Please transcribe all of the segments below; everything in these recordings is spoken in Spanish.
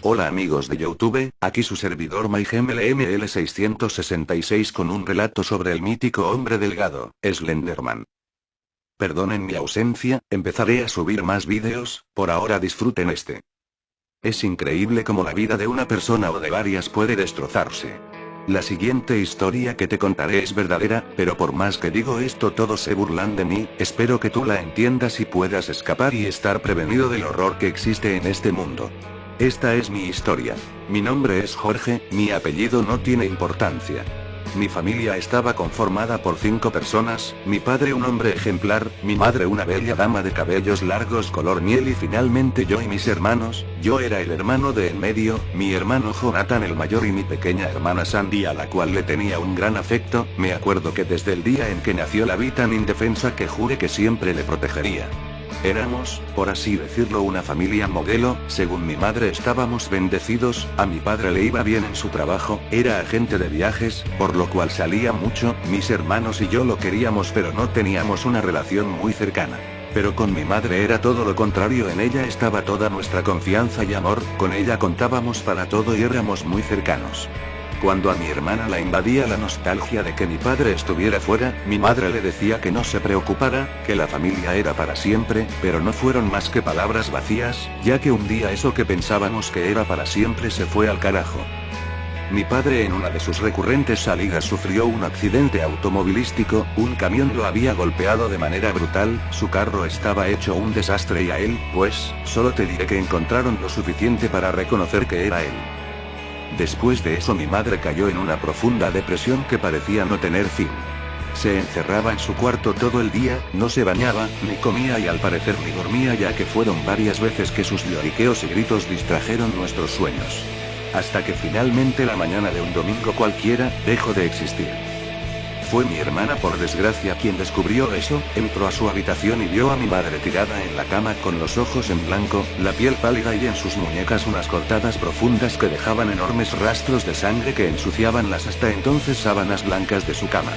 Hola amigos de YouTube, aquí su servidor MyGMLML666 con un relato sobre el mítico hombre delgado, Slenderman. Perdonen mi ausencia, empezaré a subir más vídeos, por ahora disfruten este. Es increíble cómo la vida de una persona o de varias puede destrozarse. La siguiente historia que te contaré es verdadera, pero por más que digo esto todos se burlan de mí, espero que tú la entiendas y puedas escapar y estar prevenido del horror que existe en este mundo. Esta es mi historia. Mi nombre es Jorge, mi apellido no tiene importancia. Mi familia estaba conformada por 5 personas, mi padre un hombre ejemplar, mi madre una bella dama de cabellos largos color miel y finalmente yo y mis hermanos. Yo era el hermano de en medio, mi hermano Jonathan el mayor y mi pequeña hermana Sandy a la cual le tenía un gran afecto. Me acuerdo que desde el día en que nació la vi tan indefensa que juré que siempre le protegería. Éramos, por así decirlo, una familia modelo. Según mi madre estábamos bendecidos, a mi padre le iba bien en su trabajo, era agente de viajes, por lo cual salía mucho, mis hermanos y yo lo queríamos pero no teníamos una relación muy cercana. Pero con mi madre era todo lo contrario, en ella estaba toda nuestra confianza y amor, con ella contábamos para todo y éramos muy cercanos. Cuando a mi hermana la invadía la nostalgia de que mi padre estuviera fuera, mi madre le decía que no se preocupara, que la familia era para siempre, pero no fueron más que palabras vacías, ya que un día eso que pensábamos que era para siempre se fue al carajo. Mi padre en una de sus recurrentes salidas sufrió un accidente automovilístico, un camión lo había golpeado de manera brutal, su carro estaba hecho un desastre y a él, pues, solo te diré que encontraron lo suficiente para reconocer que era él. Después de eso mi madre cayó en una profunda depresión que parecía no tener fin. Se encerraba en su cuarto todo el día, no se bañaba, ni comía y al parecer ni dormía, ya que fueron varias veces que sus lloriqueos y gritos distrajeron nuestros sueños. Hasta que finalmente la mañana de un domingo cualquiera, dejó de existir. Fue mi hermana por desgracia quien descubrió eso, entró a su habitación y vio a mi madre tirada en la cama con los ojos en blanco, la piel pálida y en sus muñecas unas cortadas profundas que dejaban enormes rastros de sangre que ensuciaban las hasta entonces sábanas blancas de su cama.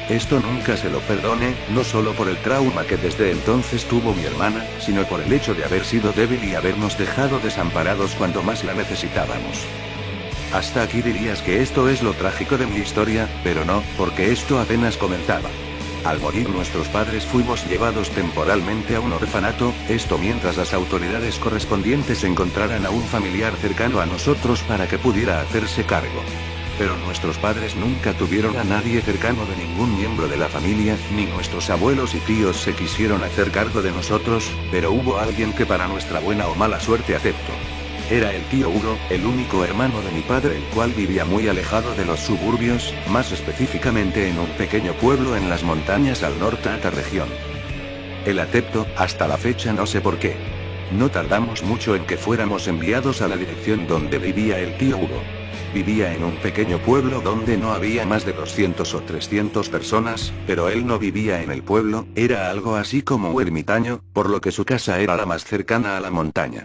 Esto nunca se lo perdone, no solo por el trauma que desde entonces tuvo mi hermana, sino por el hecho de haber sido débil y habernos dejado desamparados cuando más la necesitábamos. Hasta aquí dirías que esto es lo trágico de mi historia, pero no, porque esto apenas comenzaba. Al morir nuestros padres fuimos llevados temporalmente a un orfanato, esto mientras las autoridades correspondientes encontraran a un familiar cercano a nosotros para que pudiera hacerse cargo. Pero nuestros padres nunca tuvieron a nadie cercano de ningún miembro de la familia, ni nuestros abuelos y tíos se quisieron hacer cargo de nosotros, pero hubo alguien que para nuestra buena o mala suerte aceptó. Era el tío Hugo, el único hermano de mi padre, el cual vivía muy alejado de los suburbios, más específicamente en un pequeño pueblo en las montañas al norte de esta región. Él aceptó, hasta la fecha no sé por qué. No tardamos mucho en que fuéramos enviados a la dirección donde vivía el tío Hugo. Vivía en un pequeño pueblo donde no había más de 200 o 300 personas, pero él no vivía en el pueblo, era algo así como un ermitaño, por lo que su casa era la más cercana a la montaña.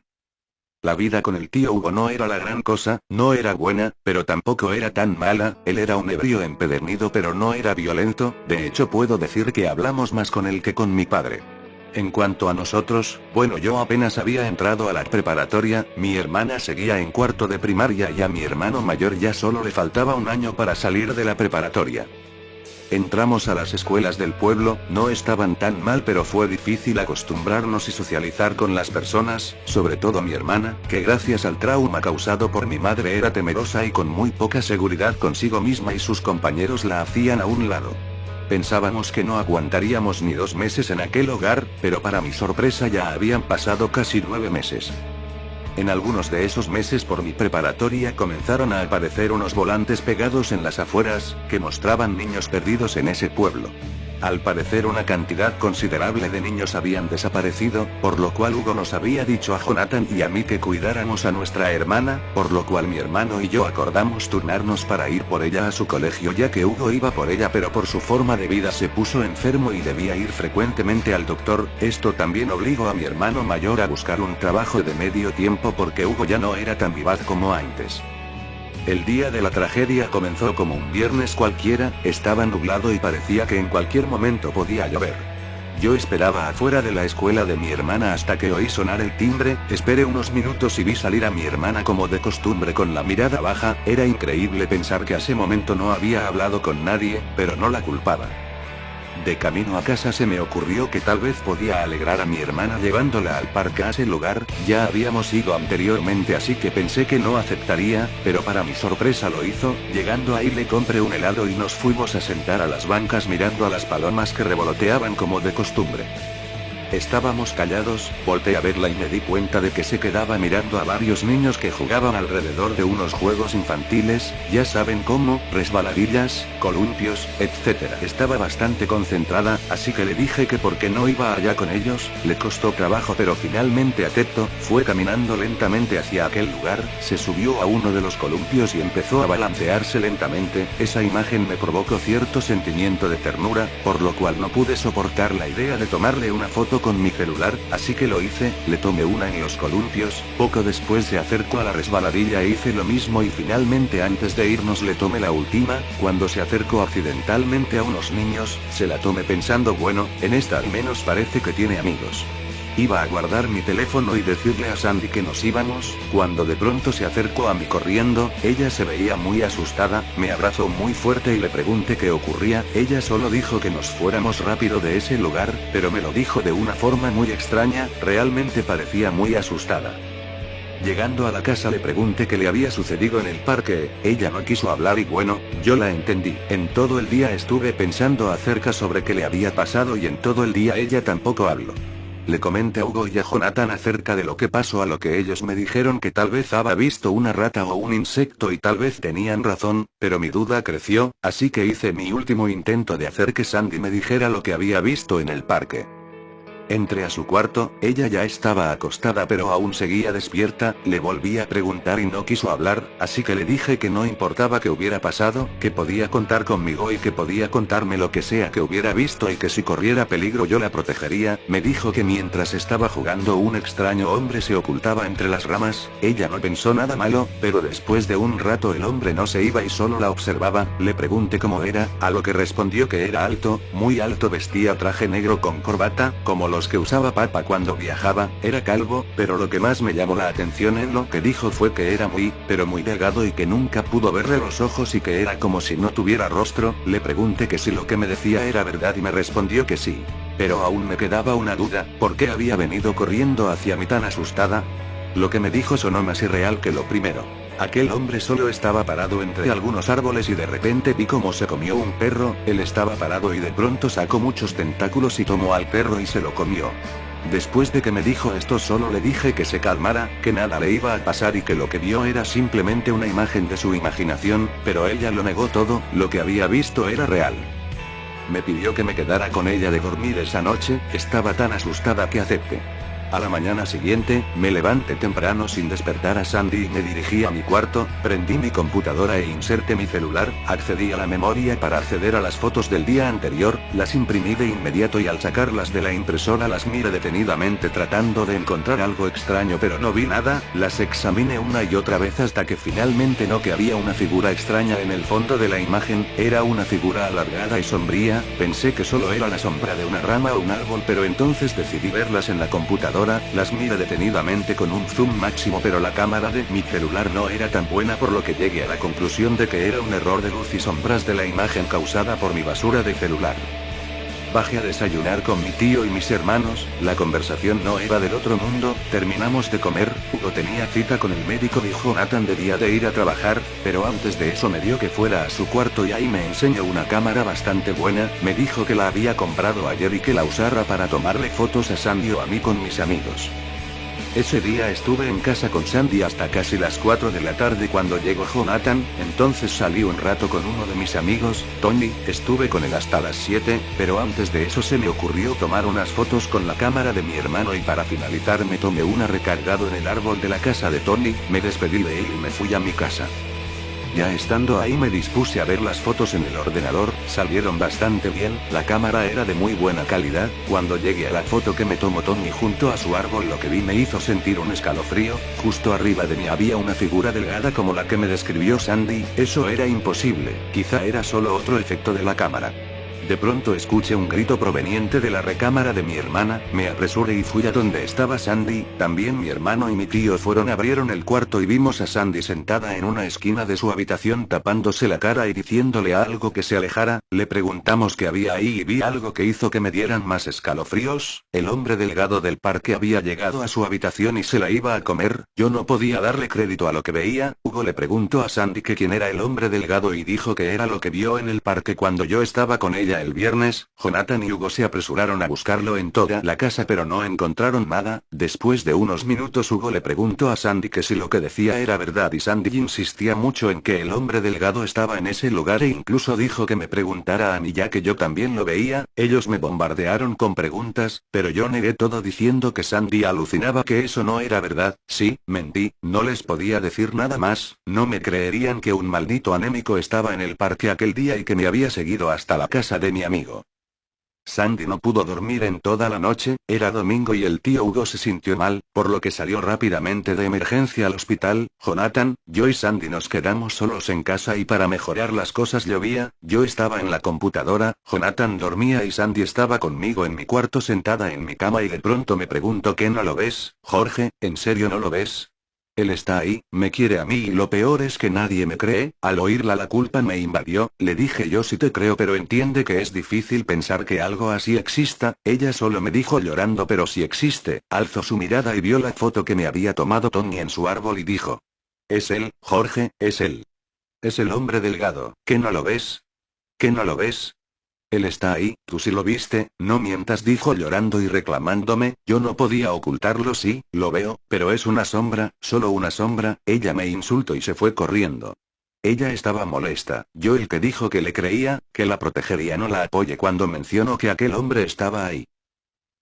La vida con el tío Hugo no era la gran cosa, no era buena, pero tampoco era tan mala. Él era un ebrio empedernido pero no era violento, de hecho puedo decir que hablamos más con él que con mi padre. En cuanto a nosotros, bueno, yo apenas había entrado a la preparatoria, mi hermana seguía en cuarto de primaria y a mi hermano mayor ya solo le faltaba un año para salir de la preparatoria. Entramos a las escuelas del pueblo, no estaban tan mal pero fue difícil acostumbrarnos y socializar con las personas, sobre todo mi hermana, que gracias al trauma causado por mi madre era temerosa y con muy poca seguridad consigo misma y sus compañeros la hacían a un lado. Pensábamos que no aguantaríamos ni 2 meses en aquel hogar, pero para mi sorpresa ya habían pasado casi 9 meses. En algunos de esos meses por mi preparatoria comenzaron a aparecer unos volantes pegados en las afueras, que mostraban niños perdidos en ese pueblo. Al parecer una cantidad considerable de niños habían desaparecido, por lo cual Hugo nos había dicho a Jonathan y a mí que cuidáramos a nuestra hermana, por lo cual mi hermano y yo acordamos turnarnos para ir por ella a su colegio, ya que Hugo iba por ella pero por su forma de vida se puso enfermo y debía ir frecuentemente al doctor. Esto también obligó a mi hermano mayor a buscar un trabajo de medio tiempo porque Hugo ya no era tan vivaz como antes. El día de la tragedia comenzó como un viernes cualquiera, estaba nublado y parecía que en cualquier momento podía llover. Yo esperaba afuera de la escuela de mi hermana hasta que oí sonar el timbre, esperé unos minutos y vi salir a mi hermana como de costumbre con la mirada baja. Era increíble pensar que a ese momento no había hablado con nadie, pero no la culpaba. De camino a casa se me ocurrió que tal vez podía alegrar a mi hermana llevándola al parque a ese lugar. Ya habíamos ido anteriormente, así que pensé que no aceptaría, pero para mi sorpresa lo hizo. Llegando ahí le compré un helado y nos fuimos a sentar a las bancas mirando a las palomas que revoloteaban como de costumbre. Estábamos callados, volteé a verla y me di cuenta de que se quedaba mirando a varios niños que jugaban alrededor de unos juegos infantiles, ya saben cómo, resbaladillas, columpios, etc. Estaba bastante concentrada, así que le dije que por qué no iba allá con ellos. Le costó trabajo pero finalmente aceptó. Fue caminando lentamente hacia aquel lugar, se subió a uno de los columpios y empezó a balancearse lentamente. Esa imagen me provocó cierto sentimiento de ternura, por lo cual no pude soportar la idea de tomarle una foto con mi celular, así que lo hice. Le tomé una en los columpios. Poco después se acercó a la resbaladilla e hice lo mismo, y finalmente antes de irnos le tomé la última. Cuando se acercó accidentalmente a unos niños, se la tomé pensando, bueno, en esta al menos parece que tiene amigos. Iba a guardar mi teléfono y decirle a Sandy que nos íbamos, cuando de pronto se acercó a mí corriendo. Ella se veía muy asustada, me abrazó muy fuerte y le pregunté qué ocurría. Ella solo dijo que nos fuéramos rápido de ese lugar, pero me lo dijo de una forma muy extraña, realmente parecía muy asustada. Llegando a la casa le pregunté qué le había sucedido en el parque. Ella no quiso hablar y bueno, yo la entendí. En todo el día estuve pensando acerca sobre qué le había pasado y en todo el día ella tampoco habló. Le comenté a Hugo y a Jonathan acerca de lo que pasó, a lo que ellos me dijeron que tal vez había visto una rata o un insecto y tal vez tenían razón, pero mi duda creció, así que hice mi último intento de hacer que Sandy me dijera lo que había visto en el parque. Entré a su cuarto, ella ya estaba acostada pero aún seguía despierta. Le volví a preguntar y no quiso hablar, así que le dije que no importaba qué hubiera pasado, que podía contar conmigo y que podía contarme lo que sea que hubiera visto y que si corriera peligro yo la protegería. Me dijo que mientras estaba jugando un extraño hombre se ocultaba entre las ramas. Ella no pensó nada malo, pero después de un rato el hombre no se iba y solo la observaba. Le pregunté cómo era, a lo que respondió que era alto, muy alto, vestía traje negro con corbata, como los que usaba papá cuando viajaba. Era calvo, pero lo que más me llamó la atención en lo que dijo fue que era muy, pero muy delgado y que nunca pudo verle los ojos y que era como si no tuviera rostro. Le pregunté que si lo que me decía era verdad y me respondió que sí. Pero aún me quedaba una duda, ¿por qué había venido corriendo hacia mí tan asustada? Lo que me dijo sonó más irreal que lo primero. Aquel hombre solo estaba parado entre algunos árboles y de repente vi cómo se comió un perro. Él estaba parado y de pronto sacó muchos tentáculos y tomó al perro y se lo comió. Después de que me dijo esto solo le dije que se calmara, que nada le iba a pasar y que lo que vio era simplemente una imagen de su imaginación, pero ella lo negó todo. Lo que había visto era real. Me pidió que me quedara con ella de dormir esa noche. Estaba tan asustada que acepté. A la mañana siguiente, me levanté temprano sin despertar a Sandy y me dirigí a mi cuarto. Prendí mi computadora e inserté mi celular. Accedí a la memoria para acceder a las fotos del día anterior. Las imprimí de inmediato y al sacarlas de la impresora las miré detenidamente tratando de encontrar algo extraño, pero no vi nada. Las examiné una y otra vez hasta que finalmente no, que había una figura extraña en el fondo de la imagen. Era una figura alargada y sombría. Pensé que solo era la sombra de una rama o un árbol, pero entonces decidí verlas en la computadora. Las miré detenidamente con un zoom máximo, pero la cámara de mi celular no era tan buena, por lo que llegué a la conclusión de que era un error de luz y sombras de la imagen causada por mi basura de celular. Bajé a desayunar con mi tío y mis hermanos. La conversación no era del otro mundo. Terminamos de comer. Hugo tenía cita con el médico y Jonathan debía de ir a trabajar, pero antes de eso me dio que fuera a su cuarto y ahí me enseñó una cámara bastante buena. Me dijo que la había comprado ayer y que la usara para tomarle fotos a Sandy o a mí con mis amigos. Ese día estuve en casa con Sandy hasta casi las 4 de la tarde cuando llegó Jonathan. Entonces salí un rato con uno de mis amigos, Tony. Estuve con él hasta las 7, pero antes de eso se me ocurrió tomar unas fotos con la cámara de mi hermano y para finalizar me tomé una recargado en el árbol de la casa de Tony. Me despedí de él y me fui a mi casa. Ya estando ahí me dispuse a ver las fotos en el ordenador. Salieron bastante bien, la cámara era de muy buena calidad. Cuando llegué a la foto que me tomó Tony junto a su árbol, lo que vi me hizo sentir un escalofrío. Justo arriba de mí había una figura delgada como la que me describió Sandy. Eso era imposible, quizá era solo otro efecto de la cámara. De pronto escuché un grito proveniente de la recámara de mi hermana, me apresuré y fui a donde estaba Sandy, también mi hermano y mi tío abrieron el cuarto y vimos a Sandy sentada en una esquina de su habitación tapándose la cara y diciéndole a algo que se alejara. Le preguntamos qué había ahí y vi algo que hizo que me dieran más escalofríos. El hombre delgado del parque había llegado a su habitación y se la iba a comer. Yo no podía darle crédito a lo que veía. Hugo le preguntó a Sandy que quién era el hombre delgado y dijo que era lo que vio en el parque cuando yo estaba con ella el viernes. Jonathan y Hugo se apresuraron a buscarlo en toda la casa pero no encontraron nada. Después de unos minutos Hugo le preguntó a Sandy que si lo que decía era verdad y Sandy insistía mucho en que el hombre delgado estaba en ese lugar e incluso dijo que me preguntara a mí ya que yo también lo veía. Ellos me bombardearon con preguntas, pero yo negué todo diciendo que Sandy alucinaba que eso no era verdad. Sí, mentí, no les podía decir nada más, no me creerían que un maldito anémico estaba en el parque aquel día y que me había seguido hasta la casa de mi amigo. Sandy no pudo dormir en toda la noche, era domingo y el tío Hugo se sintió mal, por lo que salió rápidamente de emergencia al hospital. Jonathan, yo y Sandy nos quedamos solos en casa y para mejorar las cosas llovía, yo estaba en la computadora, Jonathan dormía y Sandy estaba conmigo en mi cuarto sentada en mi cama y de pronto me pregunto ¿qué no lo ves, Jorge? ¿En serio no lo ves? Él está ahí, me quiere a mí y lo peor es que nadie me cree. Al oírla la culpa me invadió, le dije yo sí te creo pero entiende que es difícil pensar que algo así exista. Ella solo me dijo llorando pero si existe. Alzó su mirada y vio la foto que me había tomado Tony en su árbol y dijo: es él, Jorge, es él. Es el hombre delgado, ¿qué no lo ves? ¿Qué no lo ves? Él está ahí, tú sí lo viste, no mientas dijo llorando y reclamándome. Yo no podía ocultarlo, sí, lo veo, pero es una sombra, solo una sombra. Ella me insultó y se fue corriendo. Ella estaba molesta, yo el que dijo que le creía, que la protegería no la apoye cuando mencionó que aquel hombre estaba ahí.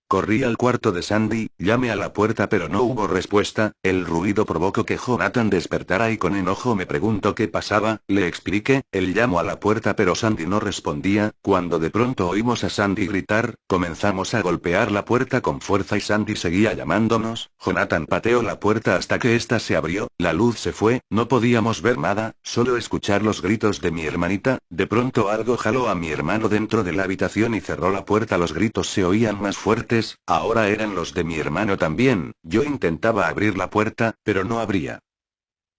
Corrí al cuarto de Sandy, llamé a la puerta pero no hubo respuesta, el ruido provocó que Jonathan despertara y con enojo me preguntó qué pasaba, le expliqué, él llamó a la puerta pero Sandy no respondía, cuando de pronto oímos a Sandy gritar, comenzamos a golpear la puerta con fuerza y Sandy seguía llamándonos. Jonathan pateó la puerta hasta que ésta se abrió, la luz se fue, no podíamos ver nada, solo escuchar los gritos de mi hermanita. De pronto algo jaló a mi hermano dentro de la habitación y cerró la puerta, los gritos se oían más fuertes. Ahora eran los de mi hermano también. Yo intentaba abrir la puerta, pero no abría.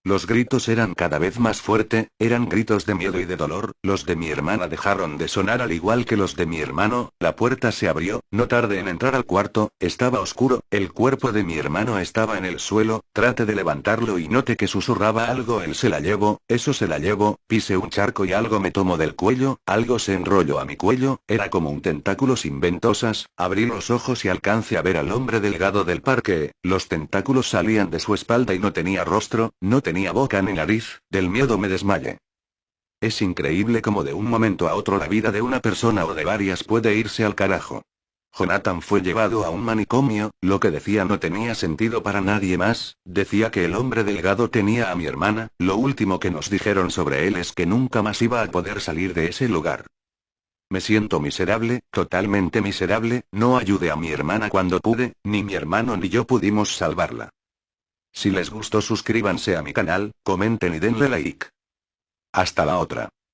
Los gritos eran cada vez más fuerte, eran gritos de miedo y de dolor. Los de mi hermana dejaron de sonar al igual que los de mi hermano. La puerta se abrió, no tardé en entrar al cuarto, estaba oscuro, el cuerpo de mi hermano estaba en el suelo, traté de levantarlo y noté que susurraba algo, él se la llevó, eso se la llevó, pisé un charco y algo me tomó del cuello, algo se enrolló a mi cuello, era como un tentáculo sin ventosas. Abrí los ojos y alcancé a ver al hombre delgado del parque, los tentáculos salían de su espalda y no tenía rostro, no tenía boca ni nariz, del miedo me desmayé. Es increíble cómo de un momento a otro la vida de una persona o de varias puede irse al carajo. Jonathan fue llevado a un manicomio, lo que decía no tenía sentido para nadie más, decía que el hombre delgado tenía a mi hermana, lo último que nos dijeron sobre él es que nunca más iba a poder salir de ese lugar. Me siento miserable, totalmente miserable, no ayudé a mi hermana cuando pude, ni mi hermano ni yo pudimos salvarla. Si les gustó suscríbanse a mi canal, comenten y denle like. Hasta la otra.